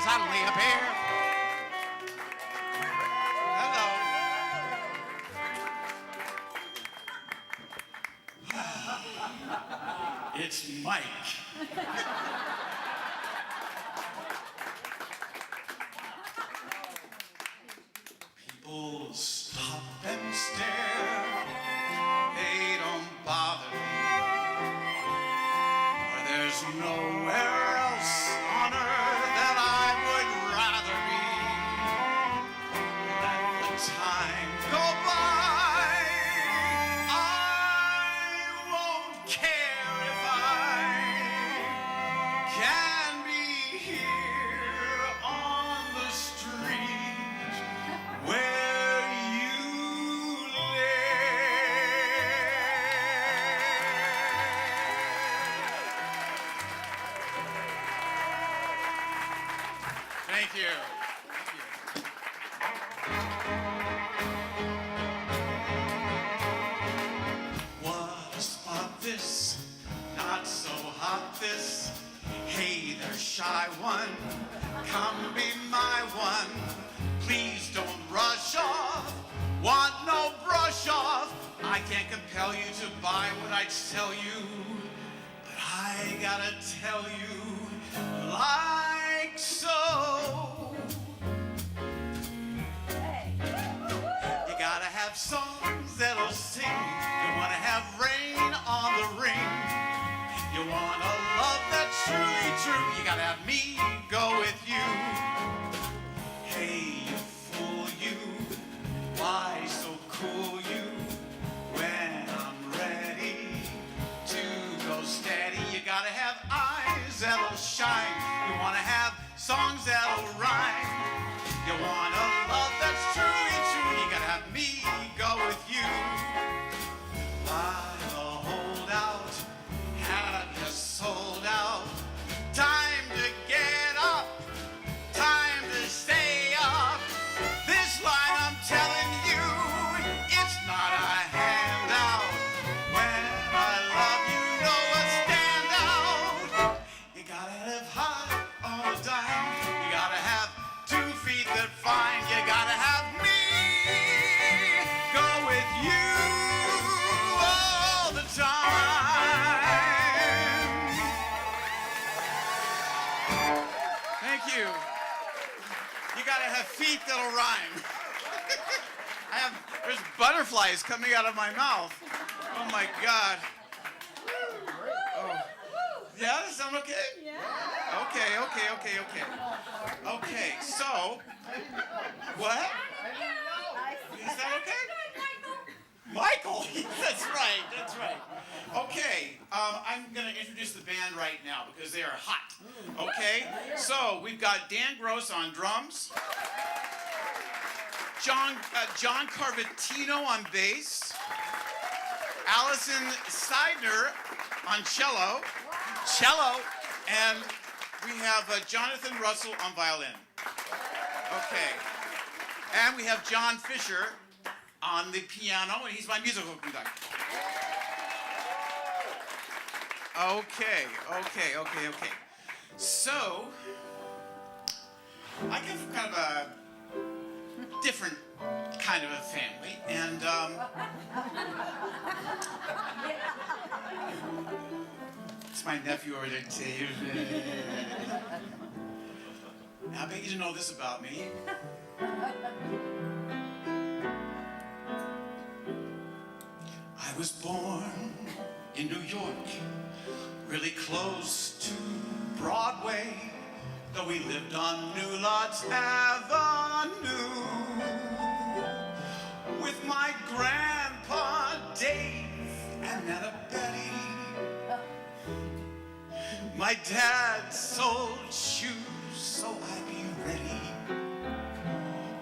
suddenly appear. Hello. It's Mike. People stop and stare. They don't bother me. For there's nowhere else on earth that I would rather be. Let the time go by. I won't care if I can be here on the street where you live. Thank you. What a spot this, not so hot this. Hey there, shy one, come be my one. Please don't rush off, want no brush off. I can't compel you to buy what I tell you, but I gotta tell you like so. You gotta have songs that'll sing. You wanna have rain on the ring. You want a love that's truly true. You gotta have me go with you. Hey, you fool, you. Why so cool, you? When I'm ready to go steady, you gotta have eyes that'll shine. You wanna have songs that'll rhyme. You want a love that's truly true. You gotta have me go with you. I'm a holdout, have you sold out? Time to get up, time to stay up. This line I'm telling you, it's not a handout. When I love you, know a standout. You gotta live high on a dime. You gotta have 2 feet that find. You gotta have me go with you all the time. Thank you. You gotta have feet that'll rhyme. There's butterflies coming out of my mouth. Oh my God. Oh. Yeah, does that sound okay? Yeah. Okay. Okay, so, what? Is that okay? Michael, that's right. Okay, I'm gonna introduce the band right now because they are hot. Okay, so we've got Dan Gross on drums, John Carvatino on bass, Allison Seidner on cello, and we have Jonathan Russell on violin. Okay, and we have John Fisher on the piano, and he's my musical conductor. Okay. So, I come from kind of a different kind of a family, and it's my nephew over there, Dave. I bet you to know this about me. I was born in New York, really close to Broadway, though we lived on New Lots Avenue with my grandpa Dave and Nana Betty. My dad sold shoes so I'd be ready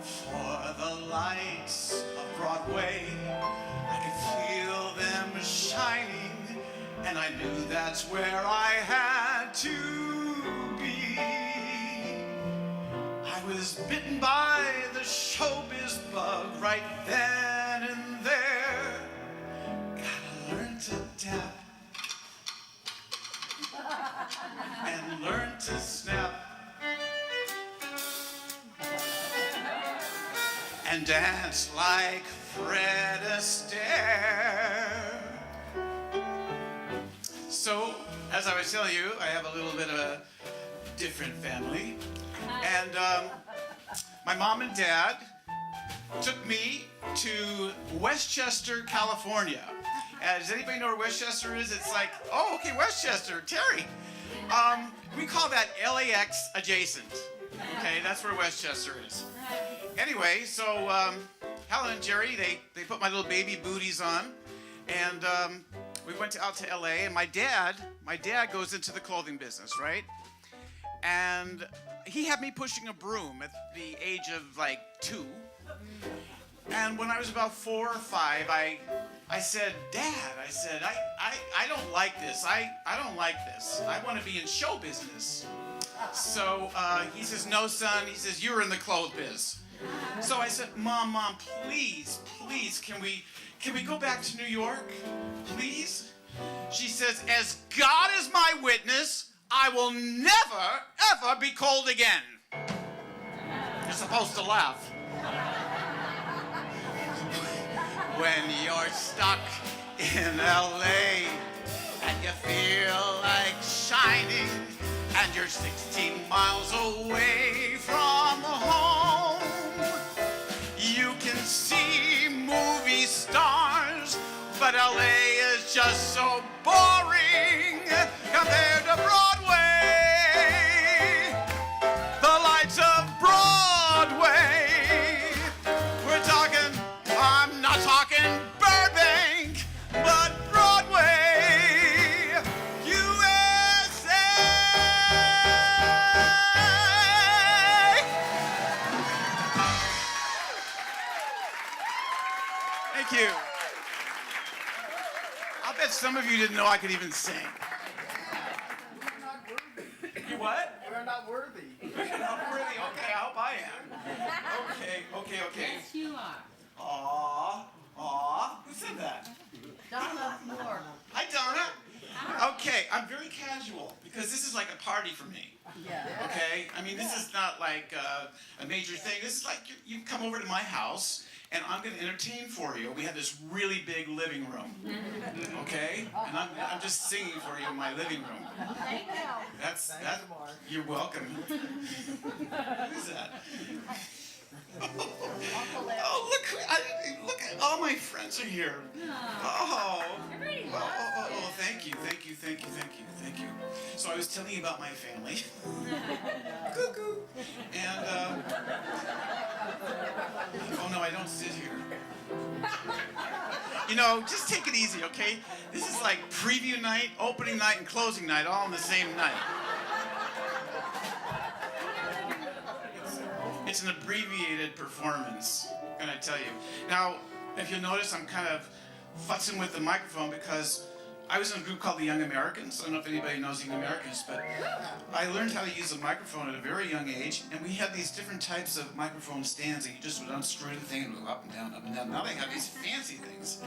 for the lights of Broadway. I could feel them shining, and I knew that's where I had to be. I was bitten by the showbiz bug right then and there. Gotta learn to adapt and learn to snap and dance like Fred Astaire. So, as I was telling you, I have a little bit of a different family. And my mom and dad took me to Westchester, California. Does anybody know where Westchester is? It's like, oh, okay, Westchester, Terry. We call that LAX adjacent. Okay, that's where Westchester is. Anyway, so Helen and Jerry, they put my little baby booties on, and we went out to LA. And my dad goes into the clothing business, right? And he had me pushing a broom at the age of like 2. And when I was about 4 or 5, I said, Dad, I don't like this. I don't like this. I want to be in show business. So he says, no, son. He says, you're in the clothes biz. So I said, Mom, please, can we go back to New York, please? She says, as God is my witness, I will never, ever be cold again. You're supposed to laugh. When you're stuck in LA and you feel like shining and you're 16 miles away from home, you can see movie stars, but LA is just so boring compared to Broadway. The lights of Broadway. We're talking, I'm not talking Burbank, but Broadway, USA. Thank you. I'll bet some of you didn't know I could even sing. We're not worthy. You what? We're not worthy. You're not worthy. Okay, I hope I am. Okay. Yes, you are. Aw. Who said that? Donna Moore. Hi, Donna. Okay, I'm very casual because this is like a party for me. Yeah. Okay? I mean, this is not like a major thing. This is like you've come over to my house and I'm going to entertain for you. We have this really big living room. Okay? And I'm just singing for you in my living room. Thank you. That's you're welcome. Who's that? Oh, look! All my friends are here. Oh, thank you. So I was telling you about my family. Cuckoo. And oh no, I don't sit here. You know, just take it easy, okay? This is like preview night, opening night, and closing night, all on the same night. It's an abbreviated performance, can I tell you. Now, if you'll notice, I'm kind of futzing with the microphone because I was in a group called the Young Americans. I don't know if anybody knows the Young Americans, but I learned how to use a microphone at a very young age, and we had these different types of microphone stands that you just would unscrew the thing and go up and down, up and down. Now they have these fancy things.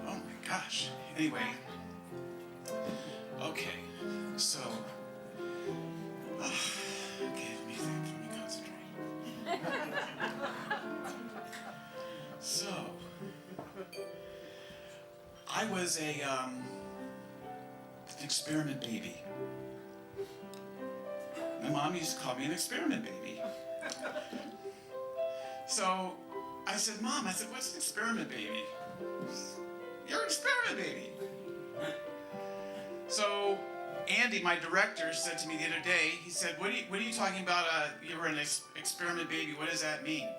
Oh my gosh. Anyway. Okay. So. Okay, let me concentrate. So, I was an experiment baby. My mom used to call me an experiment baby. So I said, Mom, what's an experiment baby? You're an experiment baby. So Andy, my director, said to me the other day, he said, what are you talking about, you were an experiment baby, what does that mean?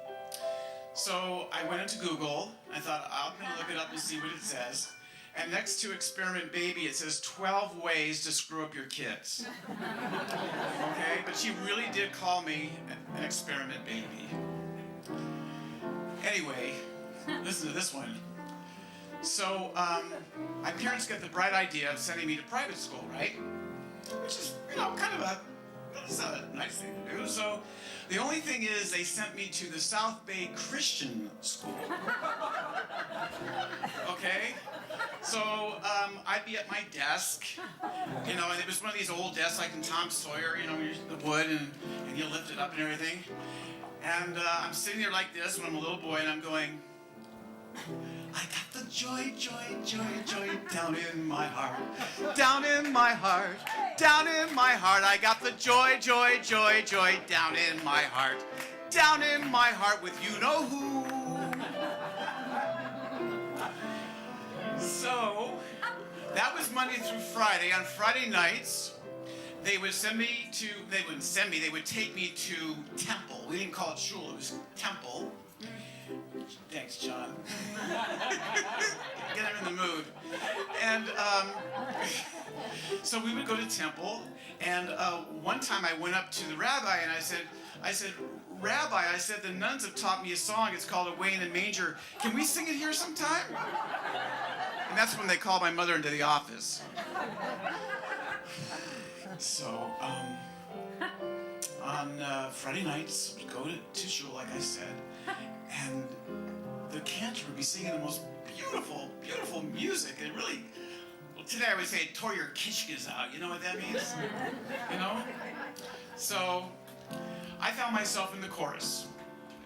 So I went into Google, I thought, I'm going to look it up and see what it says. And next to experiment baby, it says 12 ways to screw up your kids. Okay, but she really did call me an experiment baby. Anyway, listen to this one. So, my parents got the bright idea of sending me to private school, right? Which is, that's a nice thing to do. So, the only thing is they sent me to the South Bay Christian School. Okay? So I'd be at my desk, you know, and it was one of these old desks like in Tom Sawyer, you know, the wood and you lift it up and everything. And I'm sitting there like this when I'm a little boy and I'm going, I got the joy, joy, joy, joy down in my heart, down in my heart, down in my heart. I got the joy, joy, joy, joy down in my heart, down in my heart with you know who. So that was Monday through Friday. On Friday nights, they would send me to, they wouldn't send me, they would take me to temple. We didn't call it shul, it was temple. Thanks, John. Get him in the mood. And so we would go to temple, and one time I went up to the rabbi and I said, Rabbi, I said, the nuns have taught me a song, it's called Away in the Manger. Can we sing it here sometime? And that's when they called my mother into the office. So, on Friday nights, we'd go to shul, like I said, and the cantor would be singing the most beautiful, beautiful music. It really, well, today I would say it tore your kishkas out. You know what that means? You know? So, I found myself in the chorus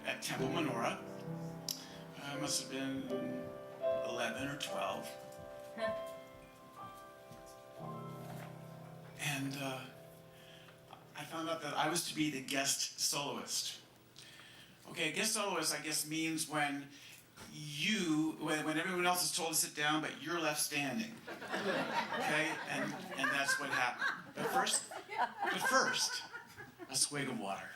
at Temple Menorah. I must have been 11 or 12. And I found out that I was to be the guest soloist. Okay, guest soloist, I guess, means when everyone else is told to sit down, but you're left standing. Okay, and that's what happened. But first, a swig of water.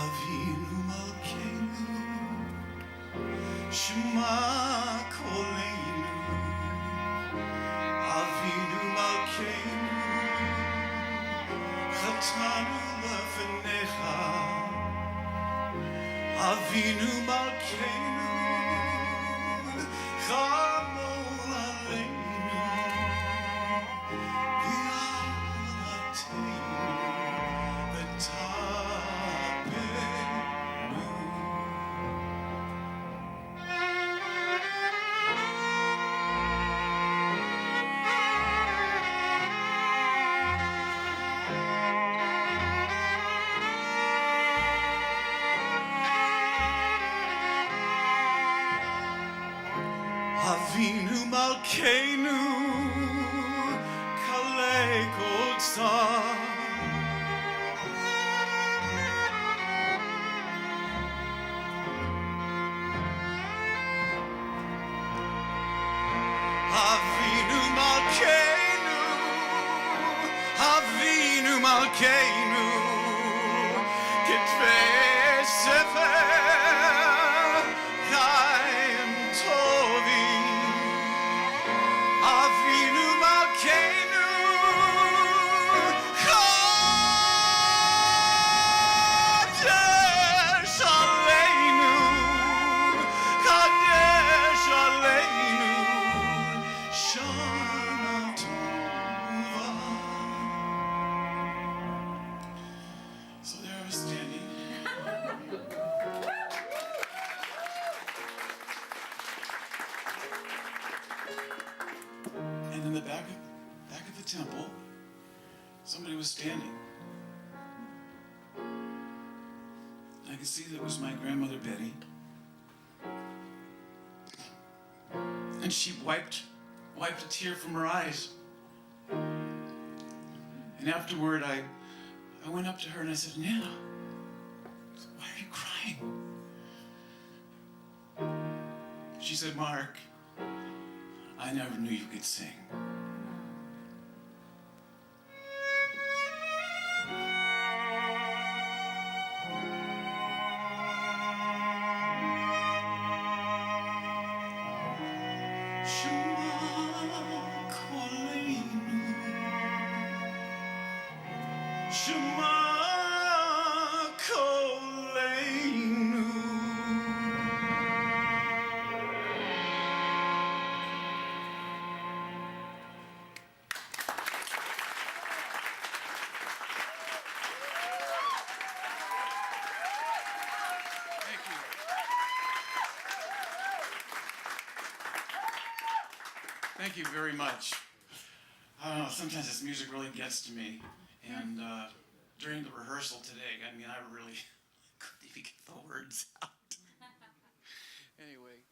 Avinu Malkeinu, Shema Koleinu. Avinu Malkeinu, Chatanu Lefenecha. Avinu Malkeinu, Chamol Aleinu, V'alateinu, V'tabenu. Avinu Malkeinu, Kalei Kodsa. Avinu Malkeinu, Avinu Malkeinu, Ketvei Sefer Chaim Tovim. Avinu Malkeinu, Kadesh Aleinu, Kadesh Aleinu, Shana Tova. So there I was standing. And in the back of the temple, somebody was standing. I could see that it was my grandmother Betty. And she wiped a tear from her eyes. And afterward, I went up to her and I said, Nana, why are you crying? She said, Mark, I never knew you could sing. Thank you very much. I don't know, sometimes this music really gets to me. And during the rehearsal today, I mean, I really couldn't even get the words out. Anyway,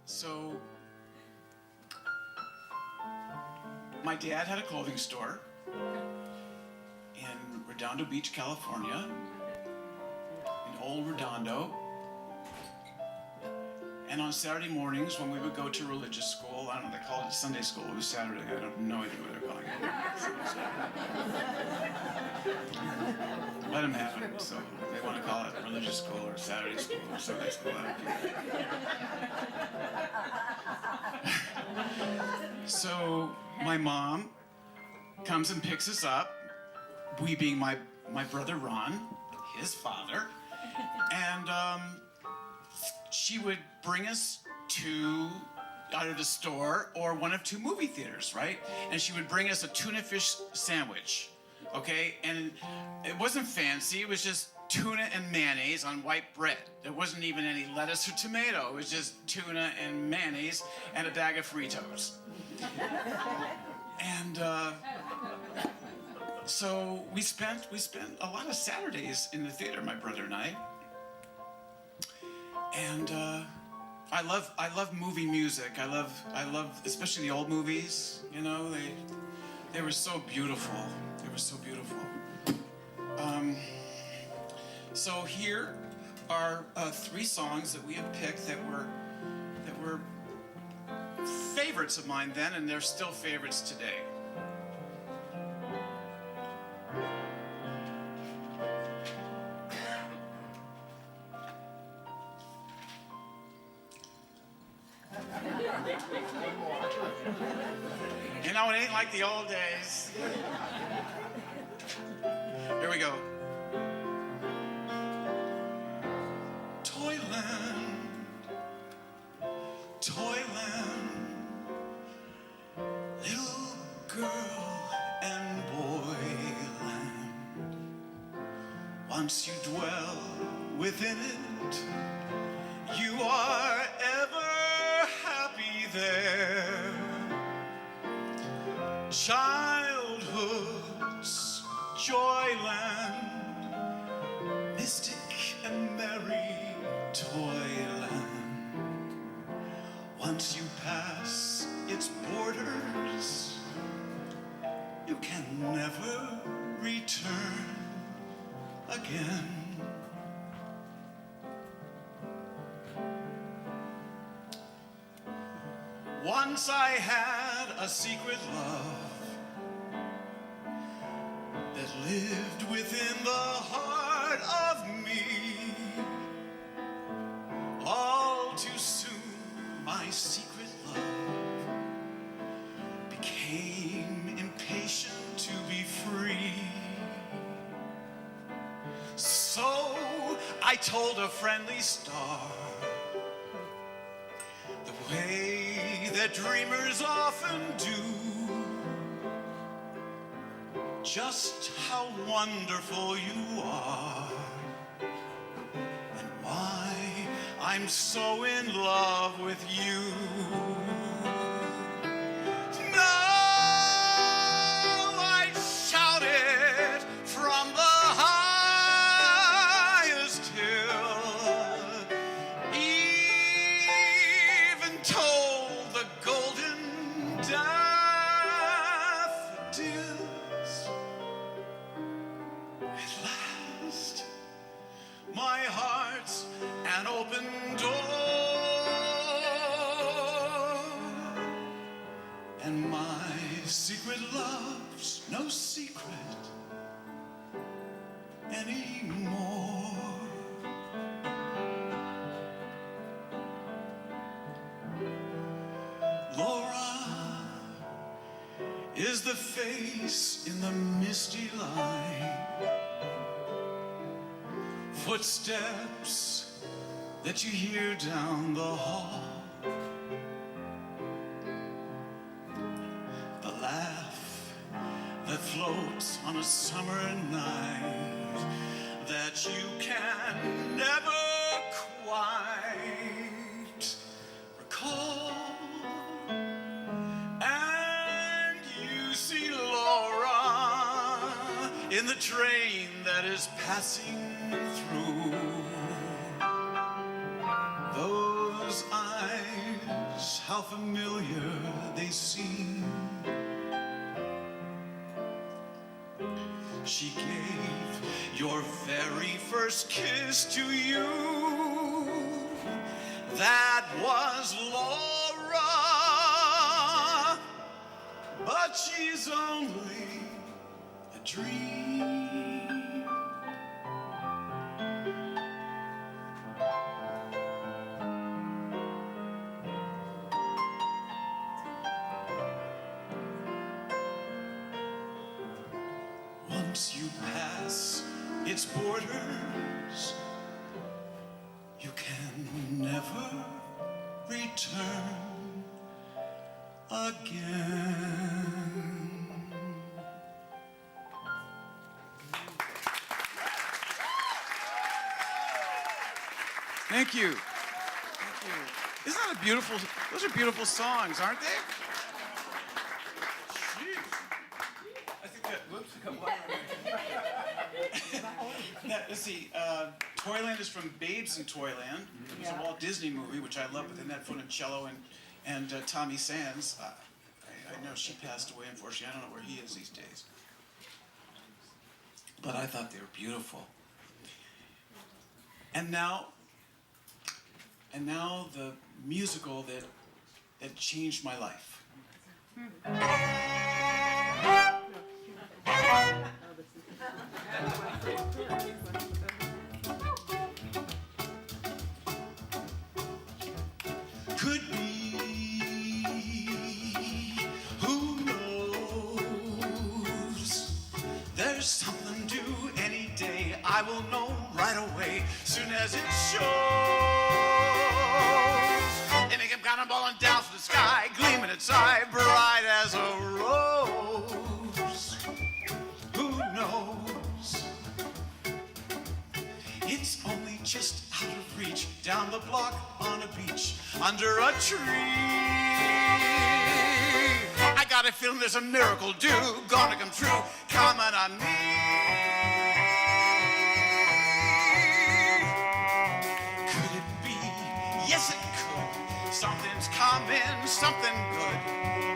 So, my dad had a clothing store in Redondo Beach, California, in Old Redondo. And on Saturday mornings, when we would go to religious school, I don't know, they called it Sunday school, it was Saturday, I have no idea what they're calling it. Let them have it, so if they want to call it religious school or Saturday school or Sunday school, I don't care. So my mom comes and picks us up, we being my brother Ron, his father, and she would bring us to either the store or one of two movie theaters, right? And she would bring us a tuna fish sandwich, okay? And it wasn't fancy, it was just tuna and mayonnaise on white bread. There wasn't even any lettuce or tomato, it was just tuna and mayonnaise and a bag of Fritos. And so we spent a lot of Saturdays in the theater, my brother and I. And I love movie music. I love especially the old movies. You know, they were so beautiful. They were so beautiful. So here are 3 songs that we have picked that were favorites of mine then, and they're still favorites today. You know, it ain't like the old days. Here we go. Toyland, Toyland, little girl and boyland. Once you dwell within it, you are ever happy there. Childhood's joyland, mystic and merry toyland. Once you pass its borders, you can never return again. Once I had a secret love that lived within the heart of me. All too soon, my secret love became impatient to be free. So I told a friendly star the way that dreamers often do, just how wonderful you are, and why I'm so in love with you. Now I shout it from the highest hill, even told the golden daffodils. At last, my heart's an open door, and my secret love's no secret anymore. Laura is the face in the misty light. Footsteps that you hear down the hall. The laugh that floats on a summer night that you can never quite recall. And you see Laura in the train that is passing through. Those eyes, how familiar they seem. She gave your very first kiss to you. That was Laura, but she's only a dream. Once you pass its borders, you can never return again. Thank you. Thank you. Isn't that a beautiful, those are beautiful songs, aren't they? I think that, whoops, let's see, Toyland is from Babes in Toyland. It was a Walt Disney movie, which I love, with Annette Funicello and Tommy Sands. I know she passed away, unfortunately. I don't know where he is these days. But I thought they were beautiful. And now the musical that changed my life. Could be, who knows? There's something due any day. I will know right away, soon as it shows. They make him cannonballing down from the sky, gleaming its eye, bright as a rose. Who knows? It's only just out of reach, down the block on a beach, under a tree. I got a feeling there's a miracle due, gonna come true, coming on me. Could it be? Yes, it could. Something's coming, something good,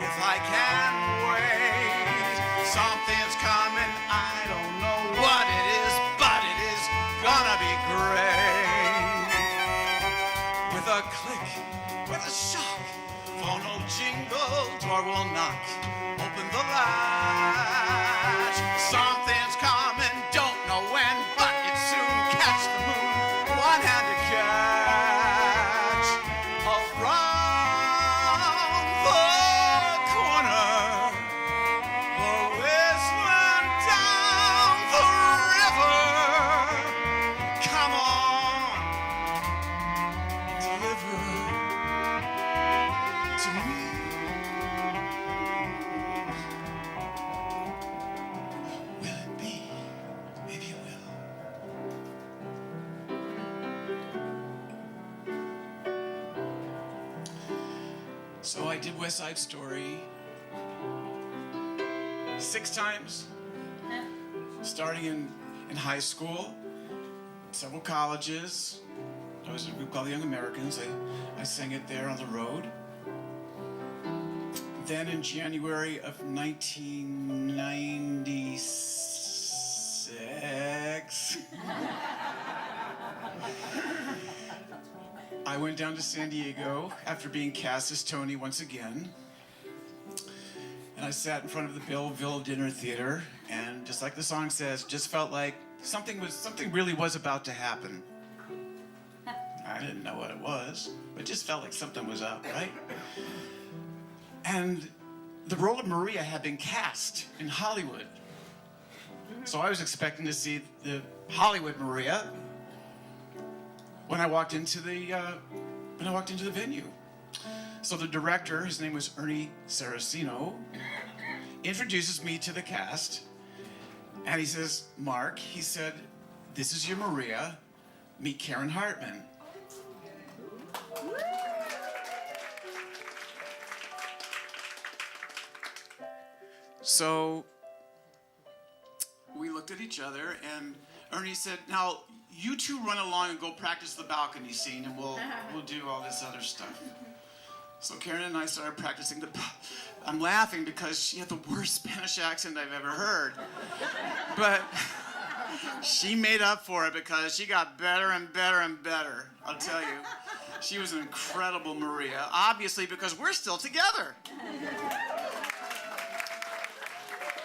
if I can wait. Something's coming, I don't know what it is, but it is gonna be great. With a click, with a shock, phone will jingle, door will knock, open the latch. Something's coming, don't know when, but it's soon. Catch the moon, one hand to catch. Around the corner, we're whistling down the river. Come on, deliver to me. Will it be? Maybe it will. So I did West Side Story 6 times, starting in high school, several colleges. I was in a group called the Young Americans. I sang it there on the road. Then in January of 1996, I went down to San Diego after being cast as Tony once again. And I sat in front of the Belleville Dinner Theater, and just like the song says, just felt like something really was about to happen. I didn't know what it was, but it just felt like something was up, right? And the role of Maria had been cast in Hollywood. So I was expecting to see the Hollywood Maria when I walked into the venue. So the director, his name was Ernie Saraceno, introduces me to the cast, and he says, "Mark," he said, "this is your Maria. Meet Karen Hartman." So we looked at each other, and Ernie said, "Now you two run along and go practice the balcony scene, and we'll do all this other stuff." So Karen and I started practicing I'm laughing because she had the worst Spanish accent I've ever heard. But she made up for it because she got better and better and better, I'll tell you. She was an incredible Maria, obviously because we're still together.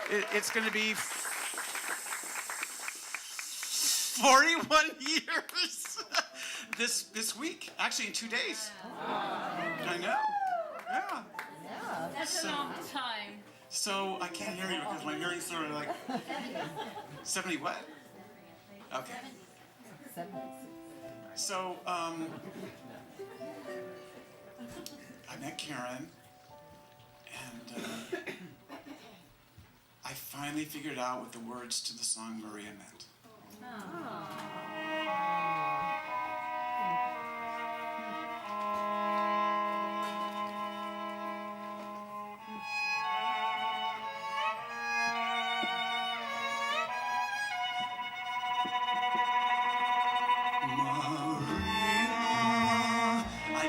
It's going to be 41 years this week, actually in 2 days. I know. Yeah. That's a long time. So I can't hear you because my hearing's sort of like 70 what? Okay. So I met Karen, and I finally figured out what the words to the song Maria meant.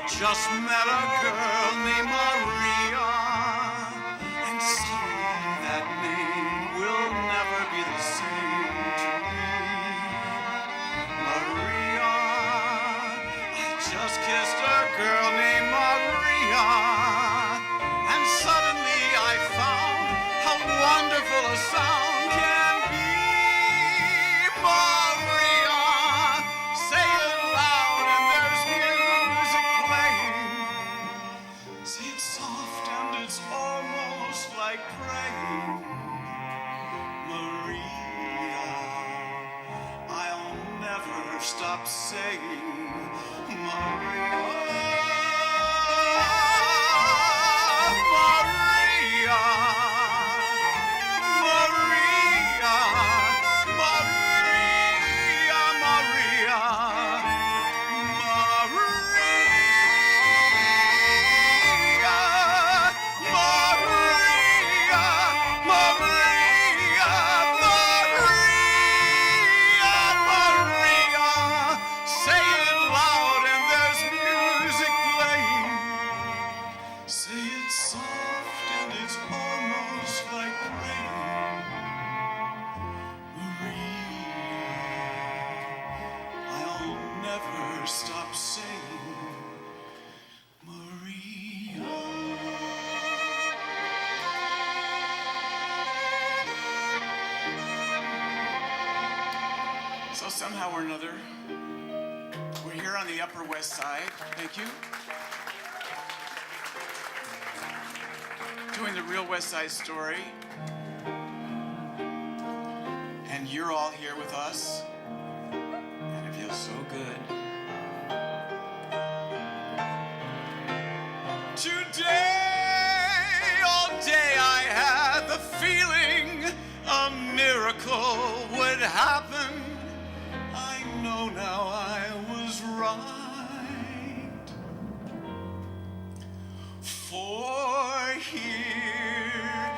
Just met a girl named Maria, and suddenly that name will never be the same to me. Maria, I just kissed a girl named Maria, and suddenly I found how wonderful a sound can be. Maria, say it loud and there's music playing. Say it soft and it's almost like praying. Maria, I'll never stop saying Maria. Maria, Maria, Maria, Maria, say it loud and there's music playing. Say it soft and it's almost like praying. Maria, I'll never stop saying Maria. So somehow or another, we're here on the Upper West Side. Thank you. Doing the Real West Side Story. And you're all here with us. And it feels so good. Today, all day I had the feeling a miracle would happen. I know now I was right. For here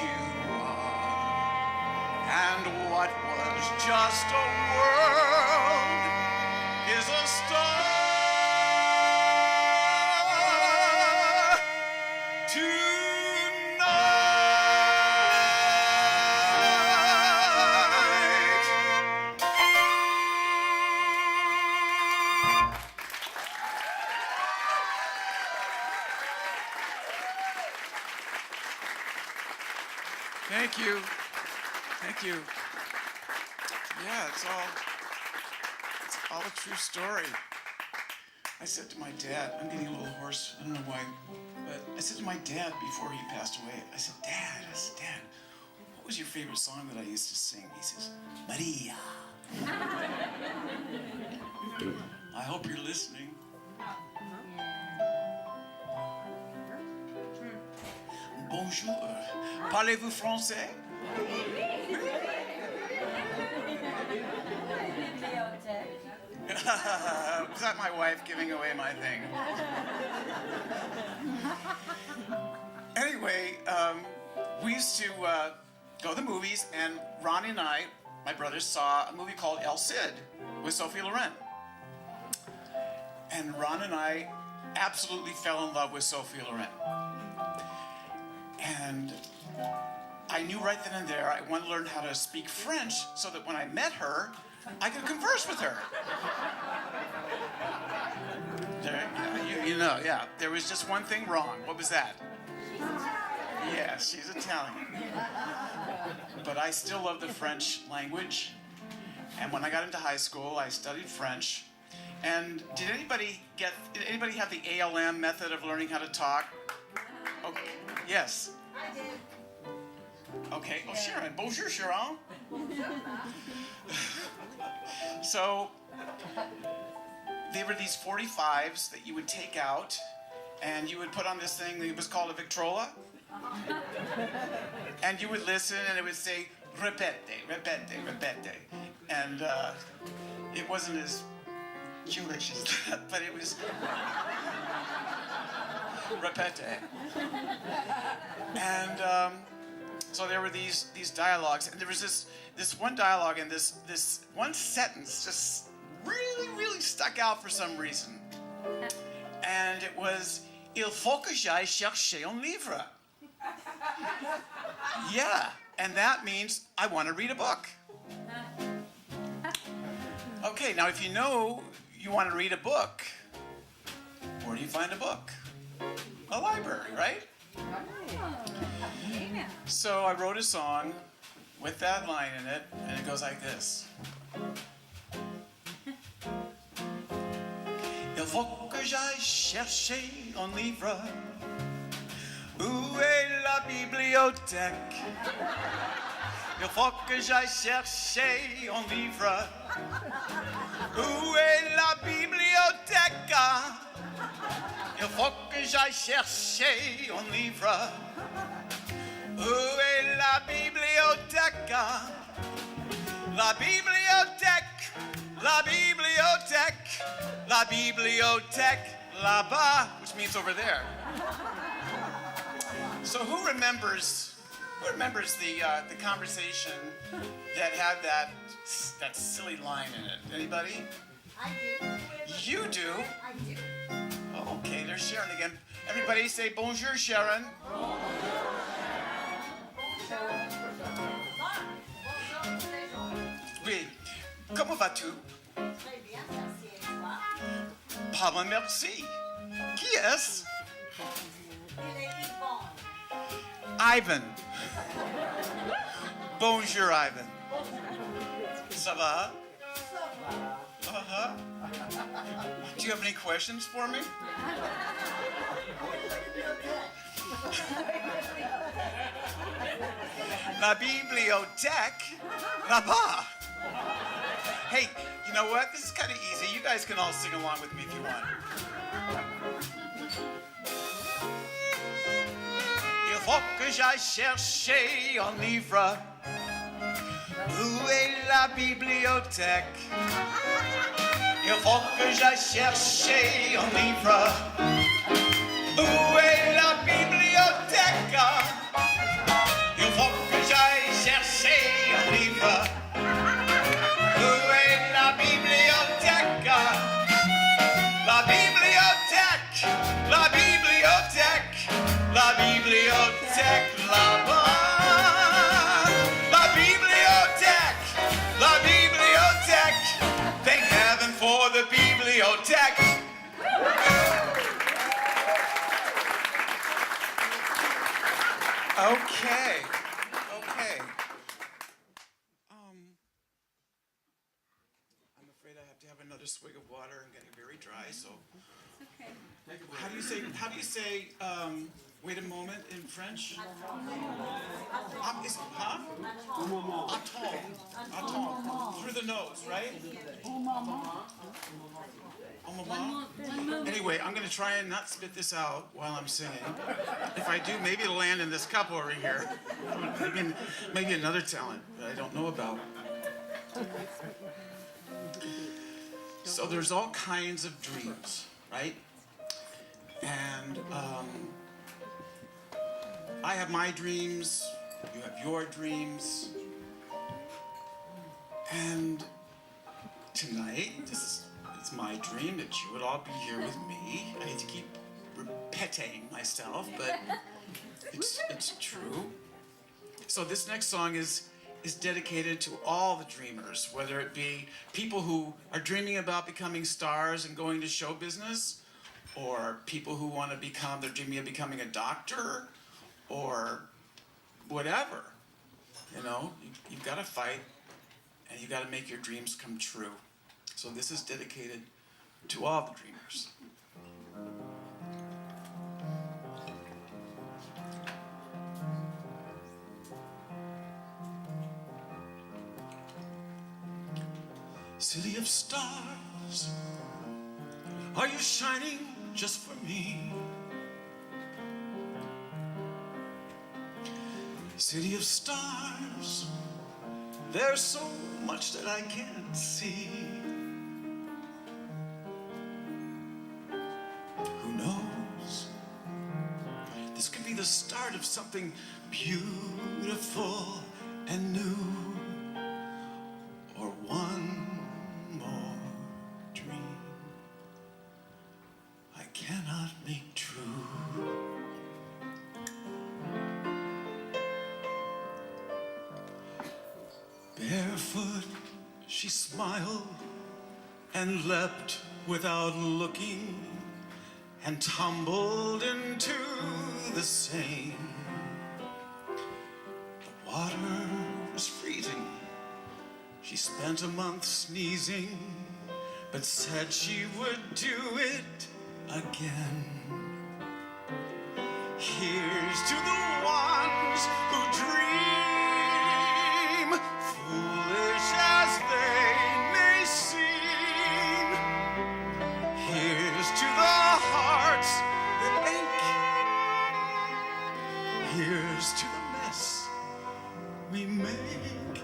you are, and what was just a world is a star tonight. Thank you. Thank you. Yeah, it's all a true story. I said to my dad, I'm getting a little hoarse, I don't know why, but I said to my dad before he passed away, I said, Dad, what was your favorite song that I used to sing? He says, Maria. I hope you're listening. Bonjour. Parlez-vous français? Was that my wife giving away my thing? Anyway, we used to go to the movies, and Ronnie and I, my brothers, saw a movie called El Cid with Sophie Loren. And Ron and I absolutely fell in love with Sophie Loren. And I knew right then and there I wanted to learn how to speak French so that when I met her, I could converse with her. There was just one thing wrong. What was that? Yeah, she's Italian. But I still love the French language. And when I got into high school, I studied French. And did anybody have the ALM method of learning how to talk? Okay. Yes. I did. Okay. Oh, Sharon. Bonjour, Sharon. So there were these 45s that you would take out, and you would put on this thing that was called a Victrola. And you would listen, and it would say, répète, répète, répète. And it wasn't as Jewish as that, but it was répète. And so there were these dialogues, and there was this one dialogue, and this one sentence just really stuck out for some reason. And it was, il faut que j'aille chercher un livre. Yeah, and that means I want to read a book. Okay, now if you know you want to read a book, where do you find a book? A library, right? So I wrote a song with that line in it, and it goes like this. Il faut que j'aille chercher un livre. Où est la bibliothèque? Il faut que j'aille chercher un livre. Où est la bibliothèque? Il faut que j'aille chercher un livre. Où est la bibliothèque? La bibliothèque, la bibliothèque, la bibliothèque là-bas, which means over there. So who remembers the conversation that had that silly line in it? Anybody? I do. You do? I do. Oh, okay, there's Sharon again. Everybody say bonjour, Sharon. Oui. Comment vas-tu? Très bien, merci. Et toi? Pas mal, merci. Qui est-ce? Il est Yvonne. Ivan. Bonjour, Ivan. Ça va? Uh-huh. Do you have any questions for me? La bibliothèque là-bas. Hey, you know what? This is kind of easy. You guys can all sing along with me if you want. Il faut que j'aille chercher un livre. Où est la bibliothèque? Il faut que j'aille chercher un livre. Où est la bibliothèque? Il faut que j'aille chercher un livre. Où est la bibliothèque? La bibliothèque, la bibliothèque, la bibliothèque là-bas. La bibliothèque, la bibliothèque. Thank heaven for the bibliothèque. Okay. I'm afraid I have to have another swig of water. I'm getting very dry. try. So, Okay. how do you say? Wait a moment in French. Huh? Attends. Attends. Through the nose, right? One moment. Anyway, I'm going to try and not spit this out while I'm singing. If I do, maybe it'll land in this cup over here. Maybe another talent that I don't know about. So there's all kinds of dreams, right? And I have my dreams, you have your dreams. And tonight, it's my dream that you would all be here with me. I need to keep repeating myself, but it's true. So this next song is dedicated to all the dreamers, whether it be people who are dreaming about becoming stars and going to show business, or people who want to they're dreaming of becoming a doctor, or whatever. You know, you've got to fight, and you've got to make your dreams come true. So this is dedicated to all the dreamers. City of stars, are you shining just for me? City of stars, there's so much that I can't see. Who knows? This could be the start of something beautiful and new. Or one more dream I cannot make true. Barefoot, she smiled and leapt without looking and tumbled into the Seine. The water was freezing. She spent a month sneezing, but said she would do it again. Here's to the ones who dream, foolish as they may seem. Here's to the hearts that ache. Here's to the mess we make.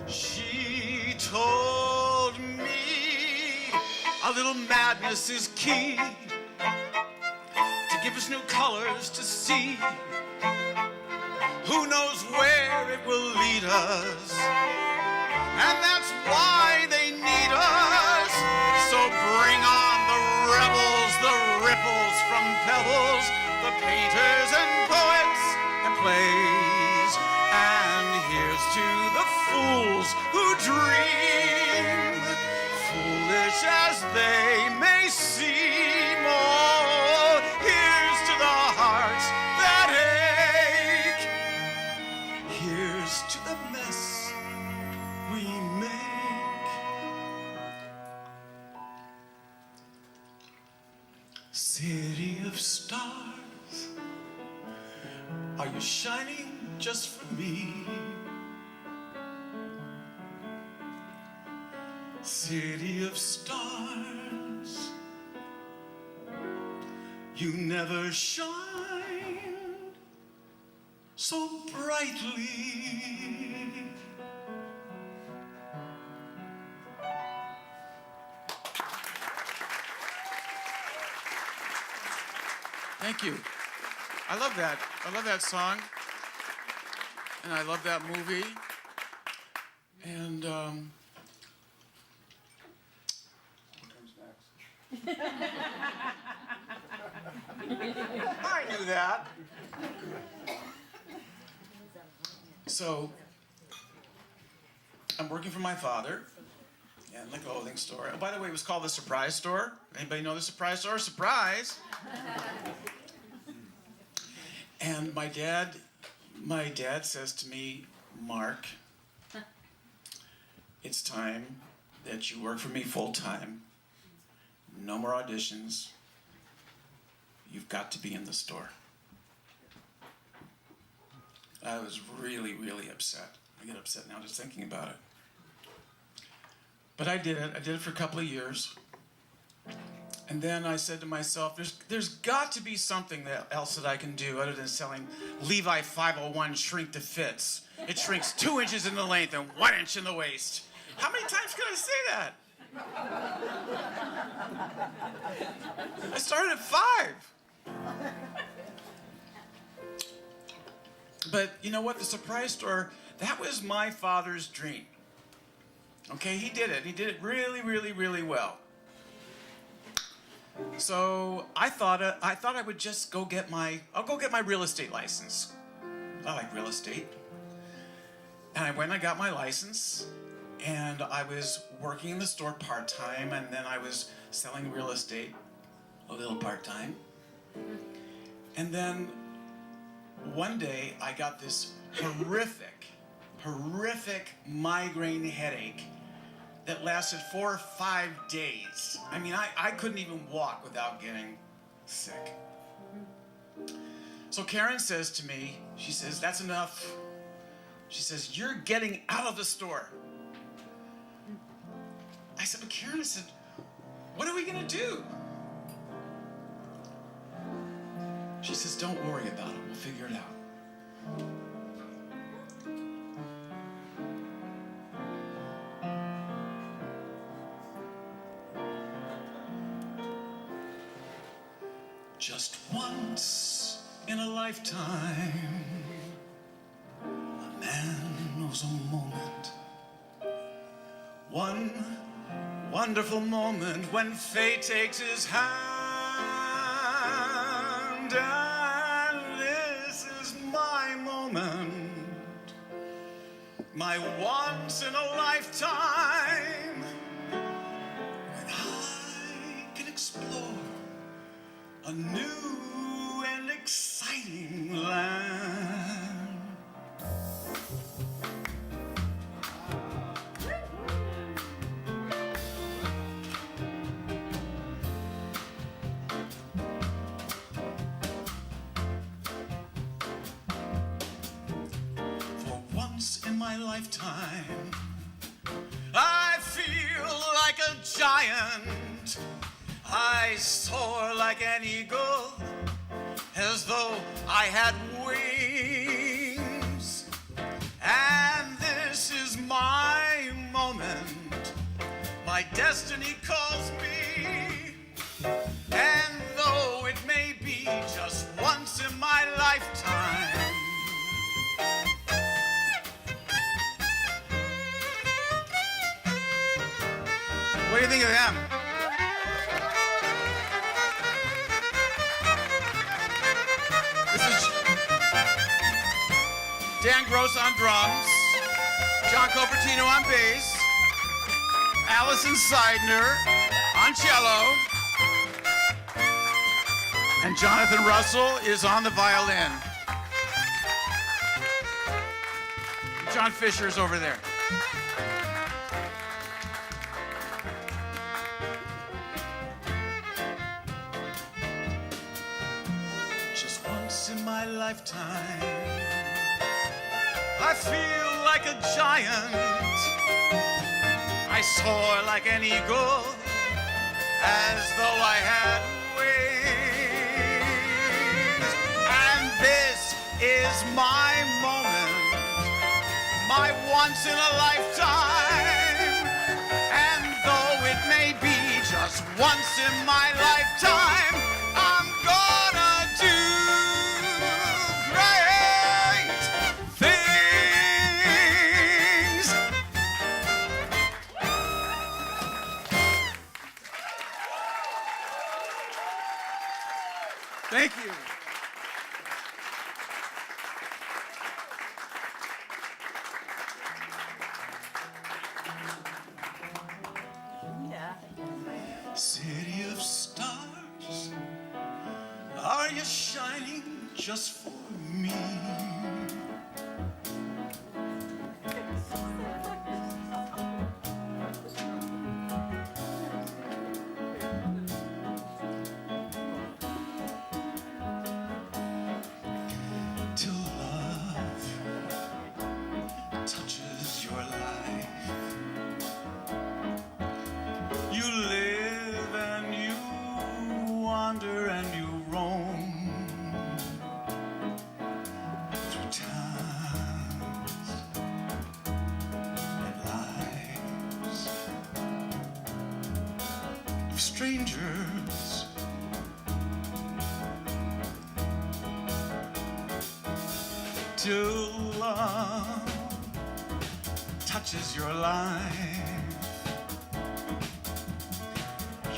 She told me a little madness is key to give us new colors to see. Who knows where it will lead us? And that's why they need us. So bring on the rebels, the ripples from pebbles, the painters and poets and plays. And here's to the fools who dream, foolish as they may seem. Oh, here's to the hearts that ache. Here's to the mess we make. City of stars, are you shining just for me? City of stars, you never shine so brightly. Thank you. I love that. I love that song. And I love that movie. And what comes next? I knew that. So I'm working for my father in the clothing store. Oh, by the way, it was called the Surprise Store. Anybody know the Surprise Store? Surprise! And my dad says to me, Mark, it's time that you work for me full time. no more auditions. You've got to be in the store. I was really, really upset. I get upset now just thinking about it. But I did it. I did it for a couple of years. And then I said to myself, there's got to be something else that I can do other than selling Levi 501 shrink to fits. It shrinks 2 inches in the length and 1 inch in the waist. How many times can I say that? I started at 5. But you know what? The surprise store, that was my father's dream. Okay, he did it. He did it really, really, really well. So I thought I would just I'll go get my real estate license. I like real estate. And I went and I got my license, and I was working in the store part-time, and then I was selling real estate a little part-time. And then one day I got this horrific migraine headache that lasted 4 or 5 days. I mean, I couldn't even walk without getting sick. So Karen says to me, she says, that's enough. She says, you're getting out of the store. I said, but Karen, I said, what are we gonna do? She says, don't worry about it, we'll figure it out. Just once in a lifetime, a man knows a moment. One wonderful moment when fate takes his hand. And this is my moment, my once in a lifetime, when I can explore a new and exciting land. For once in my lifetime, I feel like a giant. I soar like an eagle, as though I had wings. And this is my moment, my destiny calls me. And though it may be just once in my lifetime, what do you think of them? Dan Gross on drums, John Copertino on bass, Allison Seidner on cello, and Jonathan Russell is on the violin. John Fisher's over there. Just once in my lifetime, I feel like a giant. I soar like an eagle, as though I had wings. And this is my moment, my once in a lifetime. And though it may be just once in my lifetime, I'm gonna do great things. Thank you. City of stars, are you shining just for me? till love touches your life.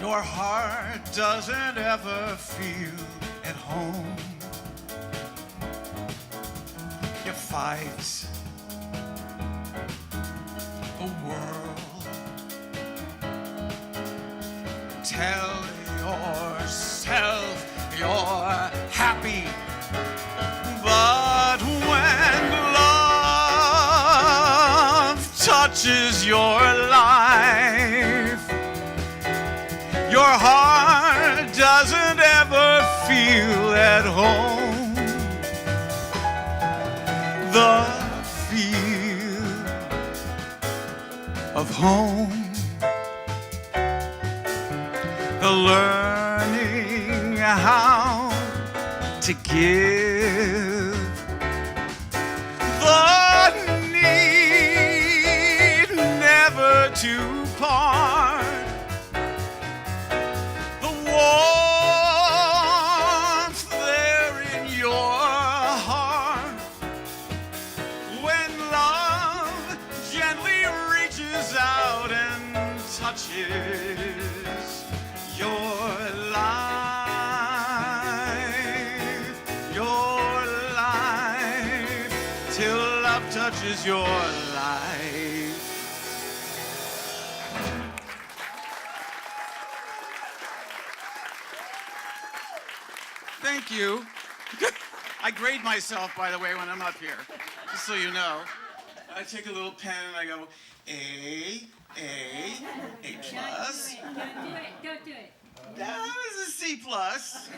Your heart doesn't ever feel at home. You fight the world. Tell yourself you're happy. But when love touches your life, your heart doesn't ever feel at home. The feel of home, the learning how to give, the need never to part, the warmth there in your heart when love gently reaches out and touches your life, till love touches your life. Thank you. I grade myself, by the way, when I'm up here, just so you know. I take a little pen and I go, A plus. Don't do it. Don't do it. That was a C plus.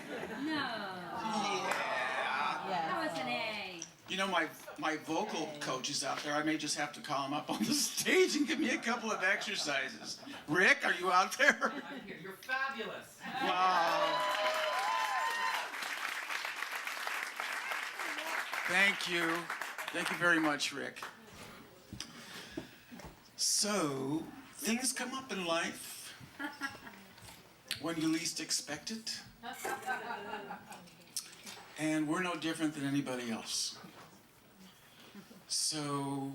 No. Yeah. That was an A. You know, my vocal coach is out there. I may just have to call him up on the stage and give me a couple of exercises. Rick, are you out there? I'm here. You're fabulous. Wow. Thank you. Thank you very much, Rick. So, things come up in life when you least expect it. And we're no different than anybody else. So,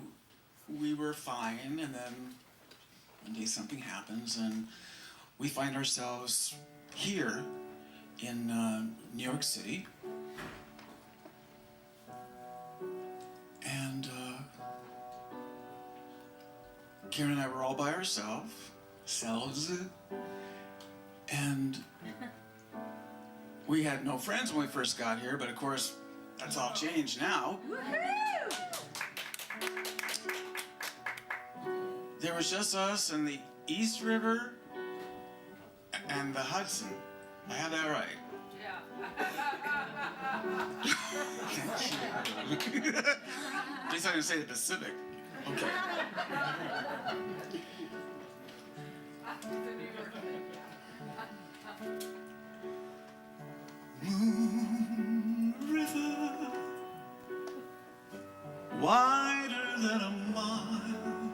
we were fine, and then one day something happens, and we find ourselves here in New York City. And Karen and I were all by ourselves, and we had no friends when we first got here, but of course, that's all changed now. There was just us and the East River and the Hudson. I had that right. At least I didn't say the Pacific. Okay. Moon River, wider than a mile,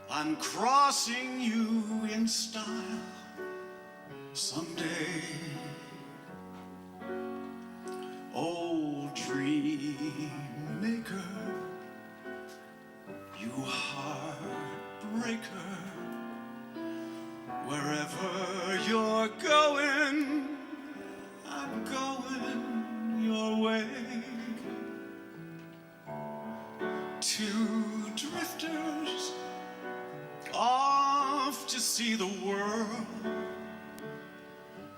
I'm crossing you in style someday. Old dream maker, you heartbreaker, wherever you're going, I'm going your way. Two drifters off to see the world.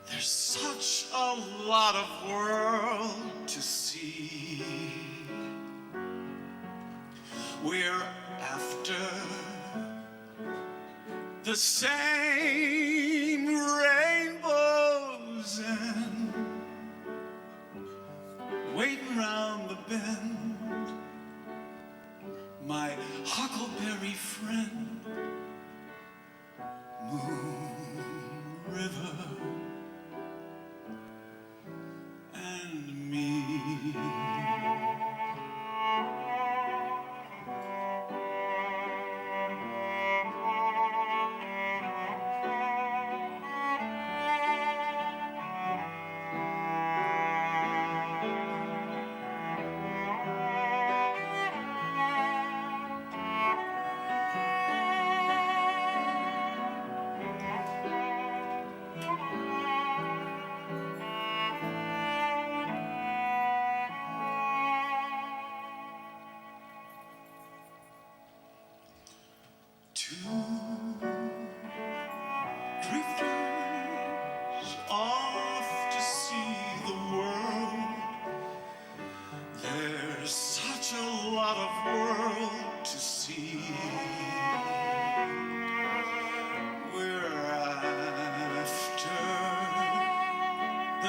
There's such a lot of world to see. We're after the same rainbows and waiting round the bend, my huckleberry friend, Moon River and me.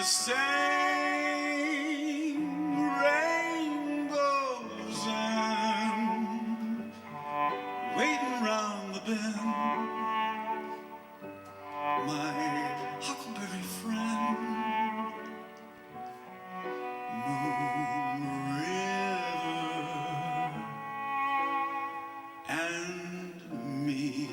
same rainbows and waiting round the bend. My huckleberry friend, Moon River, and me.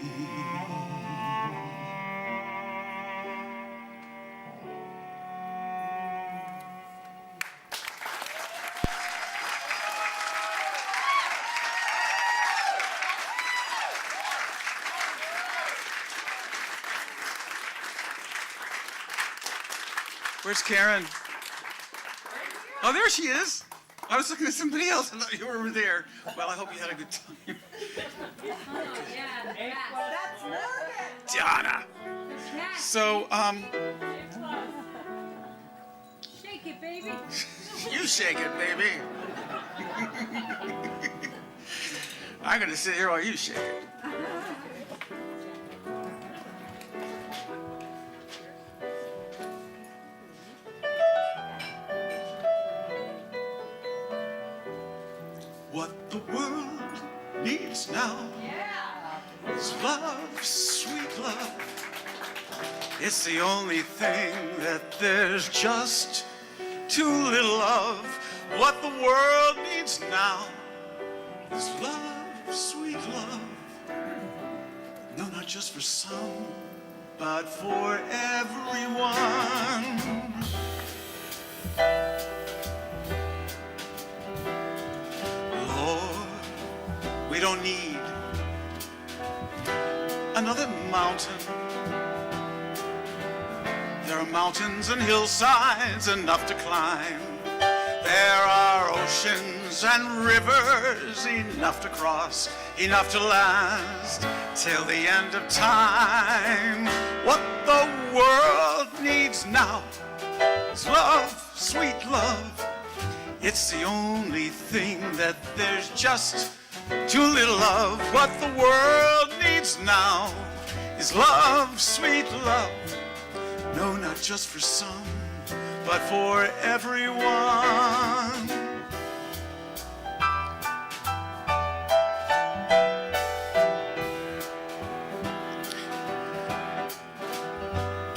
Where's Karen? Oh, there she is. I was looking at somebody else. I thought you were over there. Well, I hope you had a good time. Oh, yeah. That's nervous. Donna. Yeah. So, Shake it, baby. you shake it, baby. I'm gonna sit here while you shake it. What the world needs now is love, sweet love. It's the only thing that there's just too little of. What the world needs now is love, sweet love. No, not just for some, but for everyone. Lord, we don't need another mountain. There are mountains and hillsides enough to climb. There are oceans and rivers enough to cross, enough to last till the end of time. What the world needs now is love, sweet love. It's the only thing that there's just too little of. What the world needs now is love, sweet love. No, not just for some, but for everyone.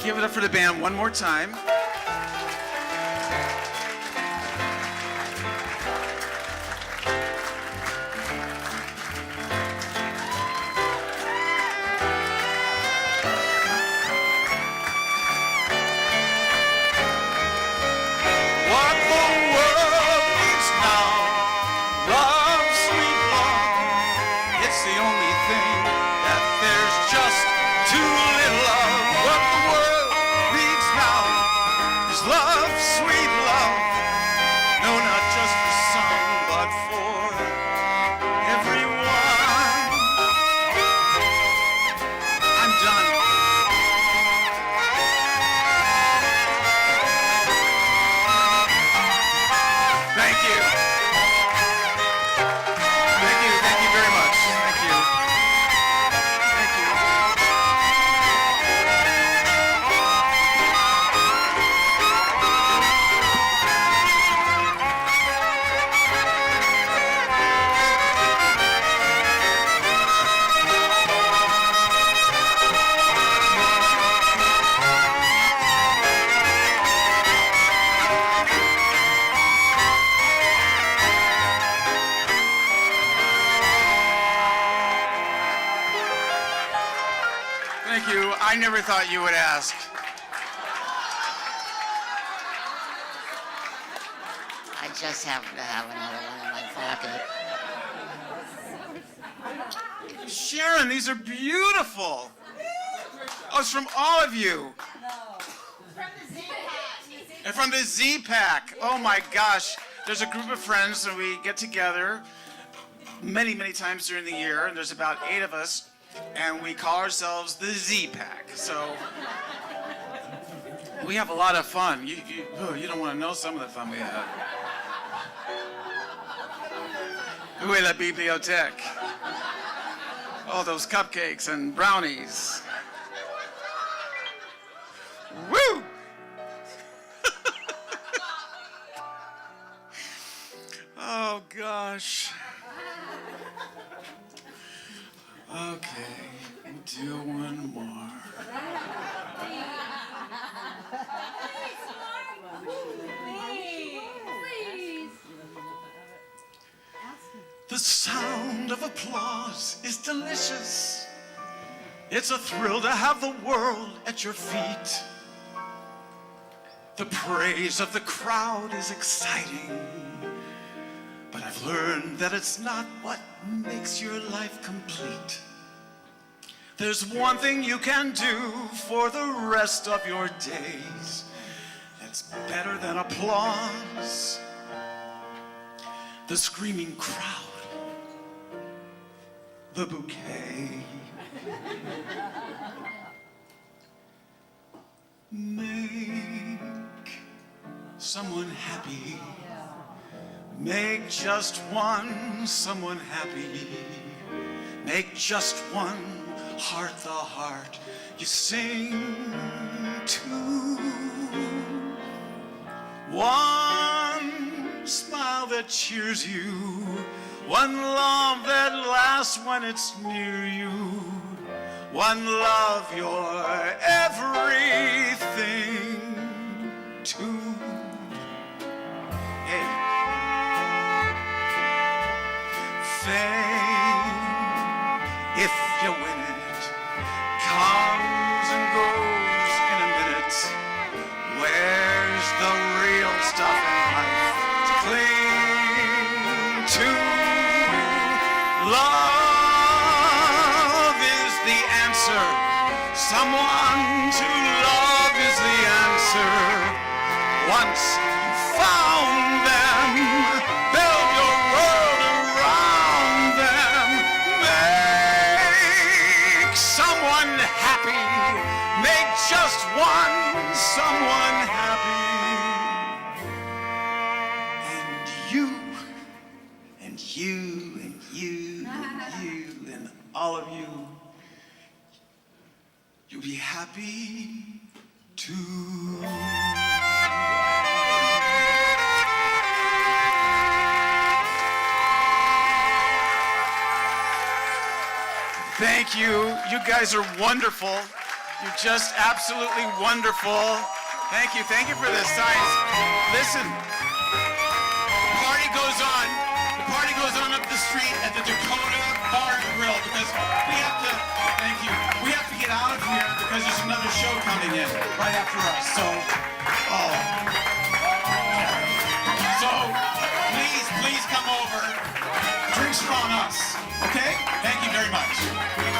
Give it up for the band one more time. What the world needs now, love, sweet love. It's the only thing that there's just too little of. What the world needs now is love, sweet love. No, not just for some, but for everyone. I'm done. Thank you. Thank you. Thank you very much. Thank you. Thank you. Thank you. I never thought you would ask. I just happen to have another one in my pocket. Sharon, these are beautiful. Oh, it's from all of you. And from the Z-Pack. Oh my gosh. There's a group of friends and we get together many, many times during the year. And there's about 8 of us. And we call ourselves the Z-Pack. So we have a lot of fun. You don't want to know some of the fun we have. Où est la bibliothèque? Oh, those cupcakes and brownies. Woo! gosh. Okay, do one more. Please. The sound of applause is delicious. It's a thrill to have the world at your feet. The praise of the crowd is exciting, but I've learned that it's not what makes your life complete. There's one thing you can do for the rest of your days that's better than applause. The screaming crowd, the bouquet. Make someone happy. Make just one someone happy. Make just one heart the heart you sing to. One smile that cheers you. One love that lasts when it's near you. One love you're everything to. Hey. Fame, if you win it, comes and goes in a minute. Where's the real stuff in life to cling to? Love is the answer. Someone to love is the answer. Once you found them, build your world around them. Make someone happy. Make just one someone happy. And you, and you, and you, and you, and all of you, you'll be happy too. Thank you. You guys are wonderful. You're just absolutely wonderful. Thank you. Thank you for the signs. Listen, the party goes on. The party goes on up the street at the Dakota Bar and Grill because we have to, thank you, we have to get out of here because there's another show coming in right after us. So, please come over. Drinks are on us. Okay? Thank you very much.